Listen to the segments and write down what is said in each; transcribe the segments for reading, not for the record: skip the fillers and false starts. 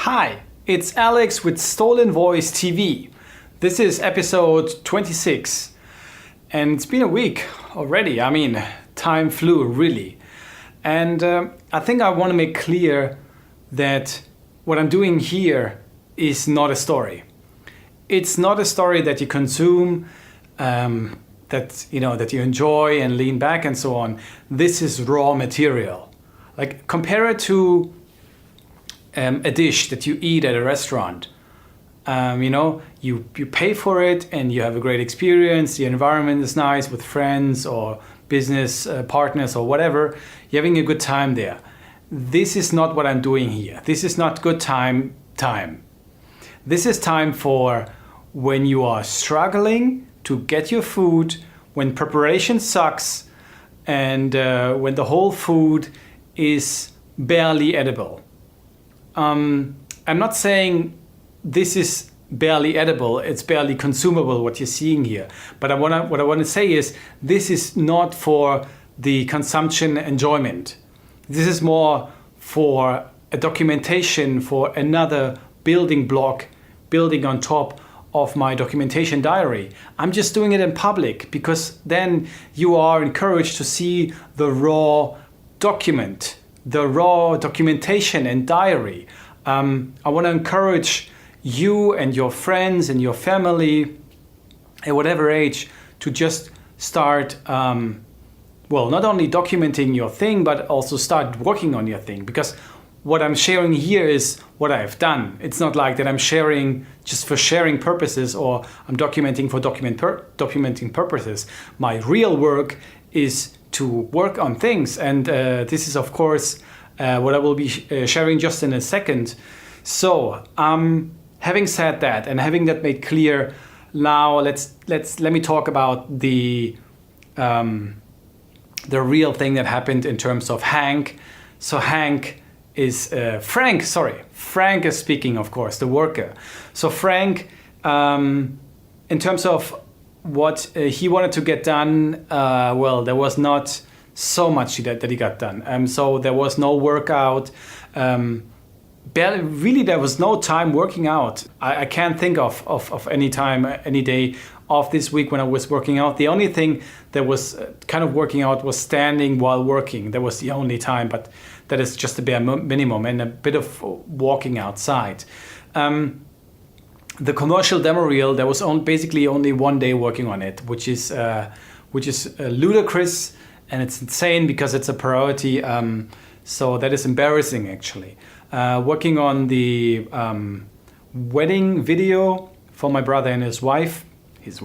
Hi, it's Alex with Stolen Voice TV. This is episode 26 and it's been a week already. I mean, time flew really. And I think I want to make clear that what I'm doing here is not a story. It's not a story that you consume, that you enjoy and lean back and so on. This is raw material. Like compare it to a dish that you eat at a restaurant. You pay for it and you have a great experience. The environment is nice with friends or business partners or whatever. You're having a good time there. This is not what I'm doing here. This is not good time. This is time for when you are struggling to get your food, when preparation sucks, and when the whole food is barely edible. I'm not saying this is barely edible, it's barely consumable what you're seeing here. But what I want to say is this is not for the consumption enjoyment. This is more for a documentation, for another building block, building on top of my documentation diary. I'm just doing it in public because then you are encouraged to see the raw document, the raw documentation and diary. I want to encourage you and your friends and your family at whatever age to just start, not only documenting your thing, but also start working on your thing. Because what I'm sharing here is what I've done. It's not like that I'm sharing just for sharing purposes or I'm documenting for documenting purposes. My real work is to work on things. And this is, of course, what I will be sharing just in a second. So, having said that and having that made clear, now let me talk about the real thing that happened in terms of Hank. So Hank is Frank is speaking, of course, the worker. So Frank, in terms of what he wanted to get done, there was not so much that he got done. So there was no workout. Really, there was no time working out. I can't think of any time, any day of this week when I was working out. The only thing that was kind of working out was standing while working. That was the only time, but that is just a bare minimum and a bit of walking outside. The commercial demo reel, there was basically only one day working on it, which is ludicrous and it's insane because it's a priority. So that is embarrassing actually. Working on the wedding video for my brother and his wife. It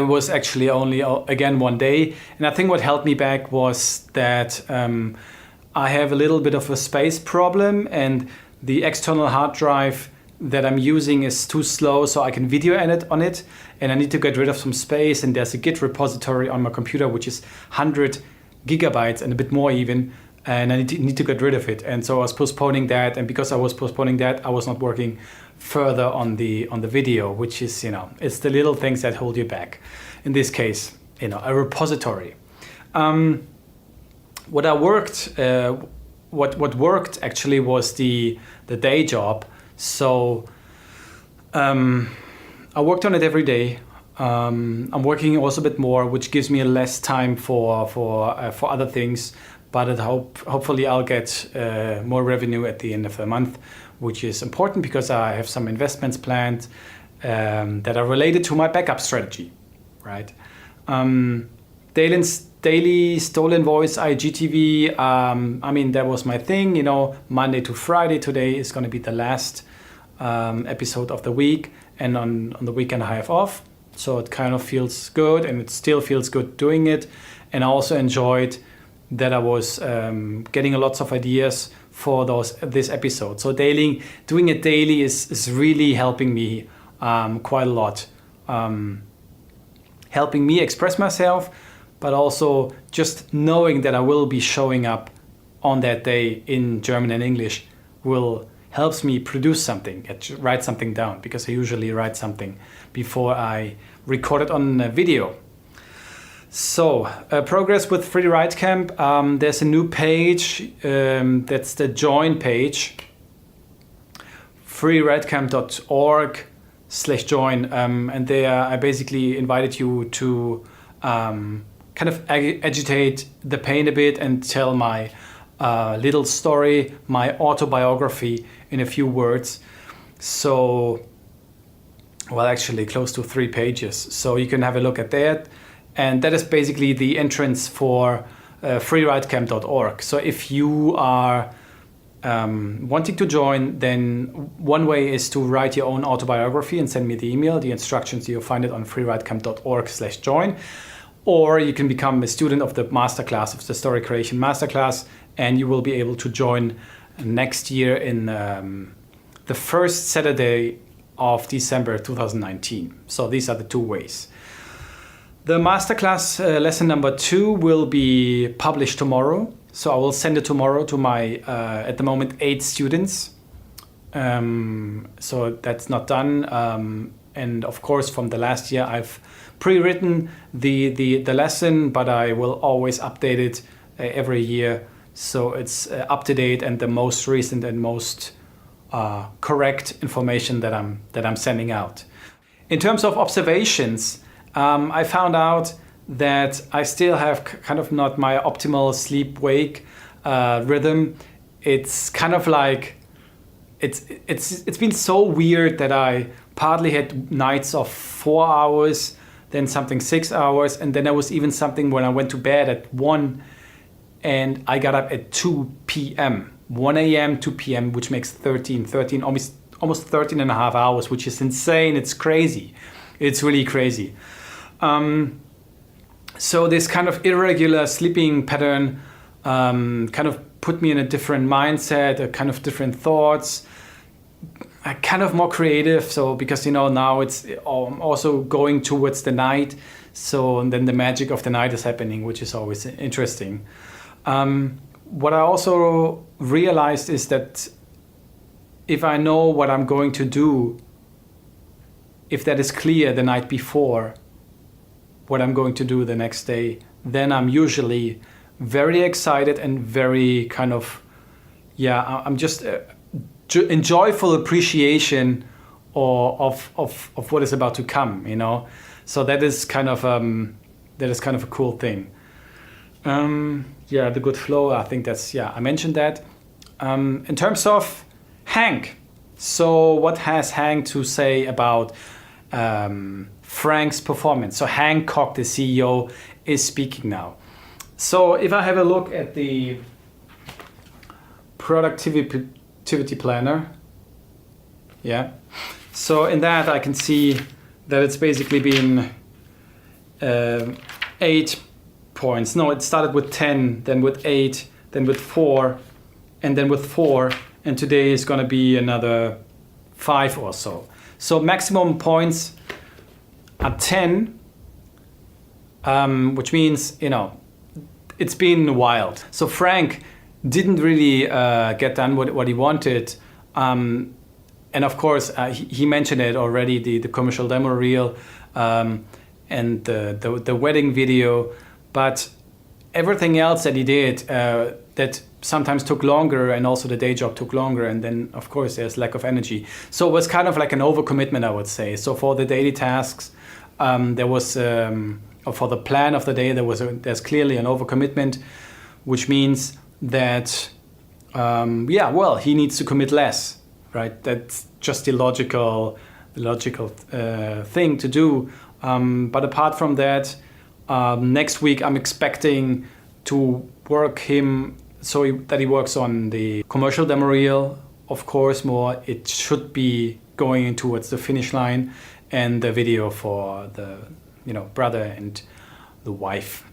was actually only, again, one day. And I think what held me back was that I have a little bit of a space problem and the external hard drive that I'm using is too slow so I can video edit on it. And I need to get rid of some space. And there's a Git repository on my computer, which is 100 gigabytes and a bit more even. And I need to get rid of it. And so I was postponing that. And because I was postponing that, I was not working further on the video, which is, it's the little things that hold you back. In this case, a repository. What worked actually was the day job. So I worked on it every day. I'm working also a bit more, which gives me less time for other things. But hopefully I'll get more revenue at the end of the month, which is important because I have some investments planned that are related to my backup strategy, right? Daily Stolen Voice IGTV, that was my thing, Monday to Friday. Today is going to be the last episode of the week, and on the weekend I have off. So it kind of feels good, and it still feels good doing it. And I also enjoyed that I was getting lots of ideas for this episode. So doing it daily is really helping me quite a lot. Helping me express myself, but also just knowing that I will be showing up on that day in German and English helps me produce something, write something down, because I usually write something before I record it on video. So, progress with Free Write Camp. There's a new page, that's the join page, freewritecamp.org/join, and there I basically invited you to kind of agitate the pain a bit and tell my little story, my autobiography in a few words. So, well, actually close to 3 pages. So you can have a look at that. And that is basically the entrance for freewritecamp.org. So if you are wanting to join, then one way is to write your own autobiography and send me the email. The instructions, you'll find it on freewritecamp.org/join. Or you can become a student of the masterclass, of the Story Creation Masterclass, and you will be able to join next year in the first Saturday of December 2019. So these are the 2 ways. The masterclass lesson number 2 will be published tomorrow. So I will send it tomorrow to my, at the moment, 8 students. So that's not done. And of course, from the last year, I've pre-written the lesson, but I will always update it every year. So it's up to date and the most recent and most correct information that I'm sending out. In terms of observations, I found out that I still have kind of not my optimal sleep-wake rhythm. It's kind of like it's been so weird that I partly had nights of 4 hours, then something 6 hours, and then there was even something when I went to bed at 1 and I got up at 2 p.m. 1 a.m., 2 p.m., which makes 13, almost 13 and a half hours, which is insane. It's crazy. It's really crazy. So this kind of irregular sleeping pattern kind of put me in a different mindset, a kind of different thoughts, kind of more creative. So because, now it's also going towards the night. So and then the magic of the night is happening, which is always interesting. What I also realized is that if I know what I'm going to do, if that is clear the night before, what I'm going to do the next day, then I'm usually very excited and very kind of, I'm just in joyful appreciation of what is about to come, So that is kind of a cool thing. The good flow, I think that's, I mentioned that. In terms of Hank, so what has Hank to say about Frank's performance? So Hancock, the CEO, is speaking now. So if I have a look at the productivity planner, so in that I can see that it's basically been 8 points. No, it started with 10, then with 8, then with 4, and then with 4, and today is going to be another 5 or so. So maximum points are 10, which means, it's been wild. So Frank didn't really get done what he wanted. And of course, he mentioned it already, the commercial demo reel and the wedding video. But everything else that he did that sometimes took longer, and also the day job took longer, and then of course there's lack of energy. So it was kind of like an overcommitment, I would say. So for the daily tasks, there was, or for the plan of the day, there's clearly an overcommitment, which means that, he needs to commit less, right? That's just the logical thing to do. But apart from that, next week I'm expecting to work him so that he works on the commercial demo reel, of course, more. It should be going towards the finish line, and the video for the brother and the wife,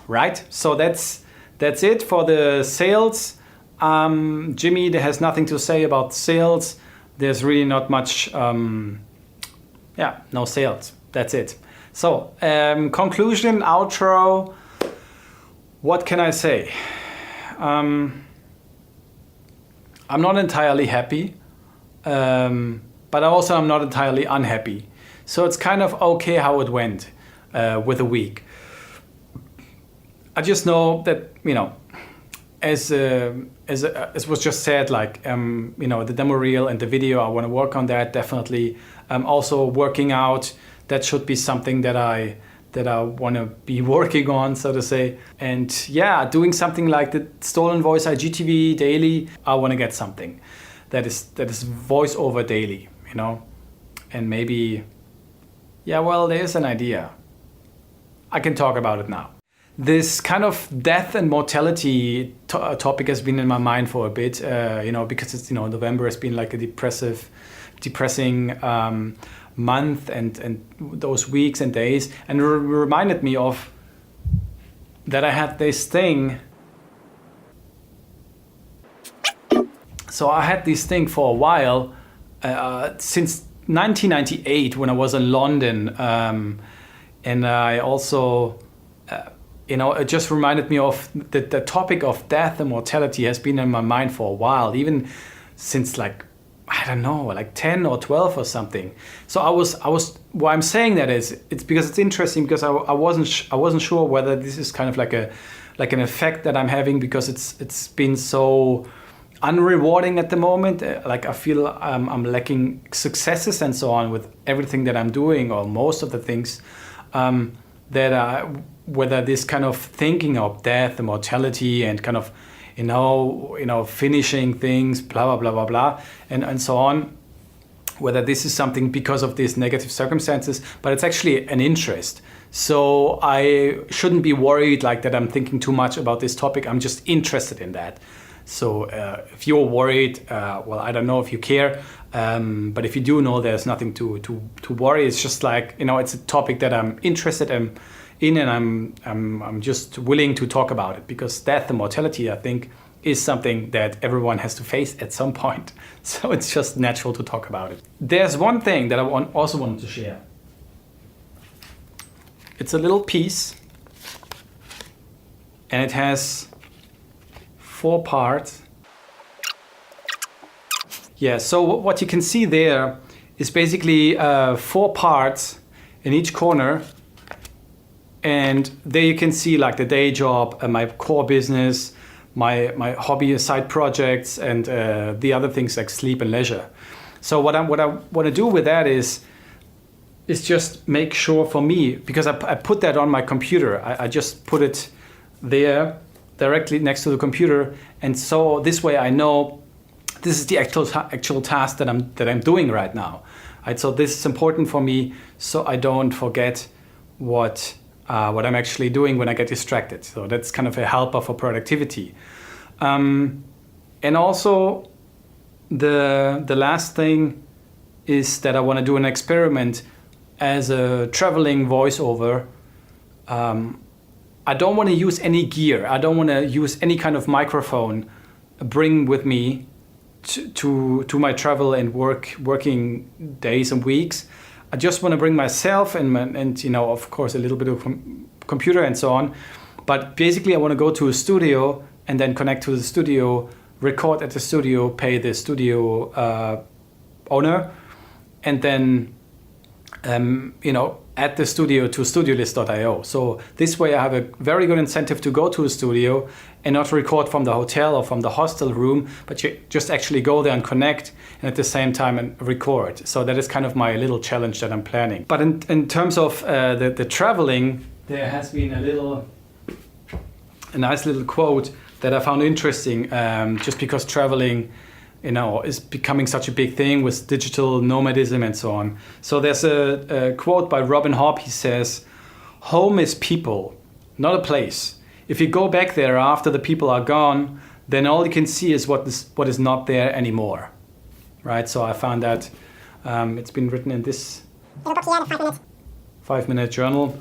right? So that's it for the sales. Jimmy, there has nothing to say about sales. There's really not much, no sales. That's it. So conclusion, outro, what can I say? I'm not entirely happy, but also I'm not entirely unhappy. So it's kind of okay how it went with the week. I just know that, as was just said, like, the demo reel and the video, I want to work on that definitely. Also working out, that should be something that I want to be working on, so to say. And yeah, doing something like the Stolen Voice IGTV daily, I want to get something that is voiceover daily, and maybe, there's an idea. I can talk about it now. This kind of death and mortality topic has been in my mind for a bit, because it's, November has been like a depressing month and those weeks and days, and it reminded me of that I had this thing. So I had this thing for a while, since 1998 when I was in London, and I also, it just reminded me of the topic of death and mortality has been in my mind for a while, even since like 10 or 12 or something. So I was why I'm saying that is, it's because it's interesting, because I wasn't sure whether this is kind of like an effect that I'm having, because it's been so unrewarding at the moment. Like I feel I'm lacking successes and so on with everything that I'm doing, or most of the things, whether this kind of thinking of death and mortality and kind of finishing things, blah blah blah blah blah, and so on, whether this is something because of these negative circumstances, but it's actually an interest. So I shouldn't be worried like that I'm thinking too much about this topic. I'm just interested in that. So if you're worried, I don't know if you care, but if you do know, there's nothing to worry. It's just like, it's a topic that I'm interested in, and I'm just willing to talk about it, because death and mortality, I think, is something that everyone has to face at some point. So it's just natural to talk about it. There's one thing that I also wanted to share. It's a little piece, and it has 4 parts. Yeah, so what you can see there is basically 4 parts in each corner. And there you can see like the day job, my core business, my hobby, side projects, and the other things like sleep and leisure. So what I want to do with that is just make sure for me, because I put that on my computer. I just put it there directly next to the computer, and so this way I know this is the actual task that I'm doing right now. Right? So this is important for me, so I don't forget what I'm actually doing when I get distracted. So that's kind of a helper for productivity. And also the last thing is that I want to do an experiment as a traveling voiceover. I don't want to use any gear. I don't want to use any kind of microphone bring with me to my travel and working days and weeks. I just want to bring myself and of course a little bit of computer and so on. But basically I want to go to a studio and then connect to the studio, record at the studio, pay the studio owner, and then add the studio to studiolist.io. So this way I have a very good incentive to go to a studio and not record from the hotel or from the hostel room, but you just actually go there and connect, and at the same time and record. So that is kind of my little challenge that I'm planning. But in terms of the traveling, there has been a nice little quote that I found interesting, just because traveling is becoming such a big thing with digital nomadism and so on. So there's a quote by Robin Hobb. He says, "Home is people, not a place. If you go back there after the people are gone, then all you can see is what is not there anymore." Right? So I found that it's been written in this 5-minute journal.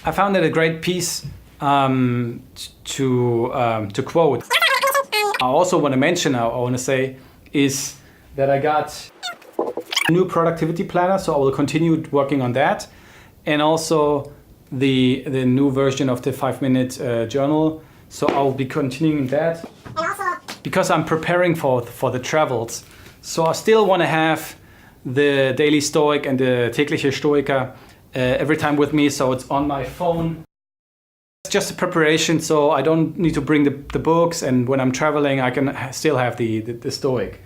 I found it a great piece to quote. I also want to mention, I want to say, is that I got a new productivity planner, so I will continue working on that, and also the new version of the 5-minute journal. So I will be continuing that, because I'm preparing for the travels. So I still want to have the Daily Stoic and the tägliche Stoiker every time with me, so it's on my phone. just a preparation, so I don't need to bring the books, and when I'm traveling I can still have the Stoic.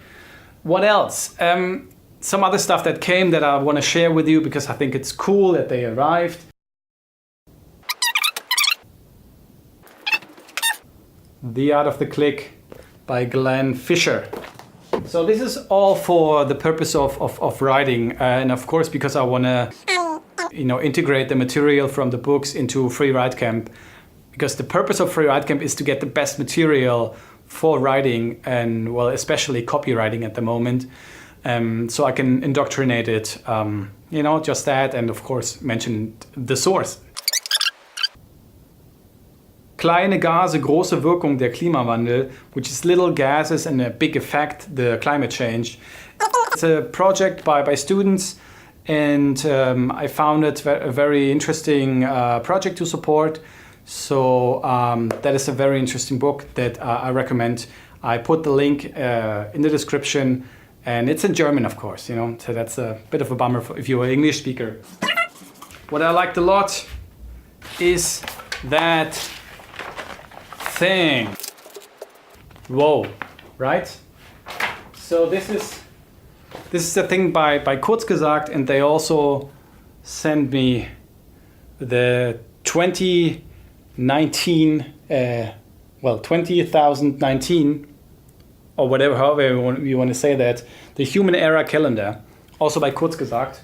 What else? Some other stuff that came that I want to share with you because I think it's cool that they arrived. The Art of the Click by Glenn Fisher. So this is all for the purpose of writing, and of course because I want to integrate the material from the books into Free Write Camp, because the purpose of Free Write Camp is to get the best material for writing, and well, especially copywriting at the moment, so I can indoctrinate it, just that, and of course mention the source. Kleine Gase, große Wirkung, der Klimawandel, which is little gases and a big effect, the climate change. It's a project by students, and I found it a very interesting project to support. So that is a very interesting book that I recommend. I put the link in the description, and it's in German, of course, so that's a bit of a bummer if you're an English speaker. What I liked a lot is that thing. Whoa, right? So this is the thing by Kurzgesagt, and they also sent me the 2019, 2019, or whatever, however you want to say that, the Human Era Calendar, also by Kurzgesagt.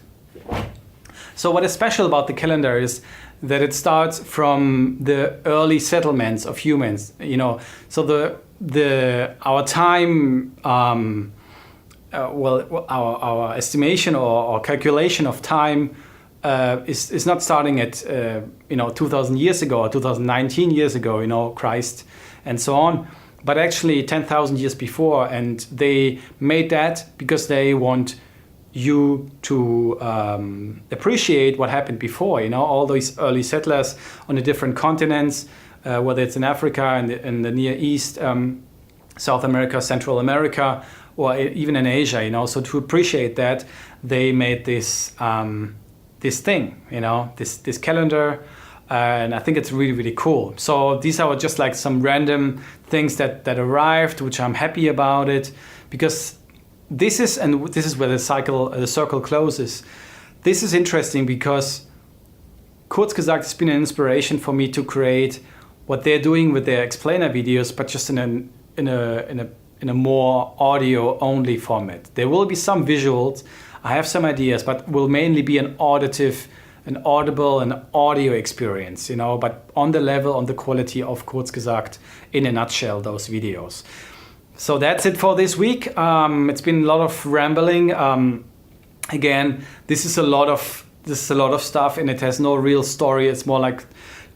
So what is special about the calendar is that it starts from the early settlements of humans, so our time, our estimation or calculation of time is not starting at 2000 years ago or 2019 years ago, Christ and so on, but actually 10,000 years before, and they made that because they want you to appreciate what happened before, all these early settlers on the different continents, whether it's in Africa, in the Near East, South America, Central America, or even in Asia, so to appreciate that, they made this thing, this calendar, and I think it's really, really cool. So these are just like some random things that arrived, which I'm happy about it, because this is where the circle closes. This is interesting because Kurzgesagt has been an inspiration for me to create what they're doing with their explainer videos, but just in a more audio only format. There will be some visuals. I have some ideas, but will mainly be an audible and audio experience, but on the quality of Kurzgesagt in a nutshell, those videos. So that's it for this week. It's been a lot of rambling. Again, this is a lot of stuff, and it has no real story. It's more like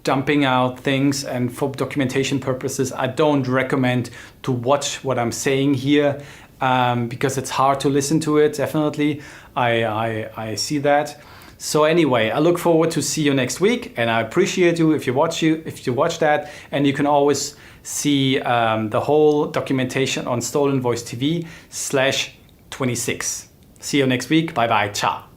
dumping out things, and for documentation purposes, I don't recommend to watch what I'm saying here, because it's hard to listen to it. Definitely, I see that. So anyway, I look forward to see you next week, and I appreciate you if you watch that, and you can always see the whole documentation on stolenvoice TV /26. See you next week. Bye bye. Ciao.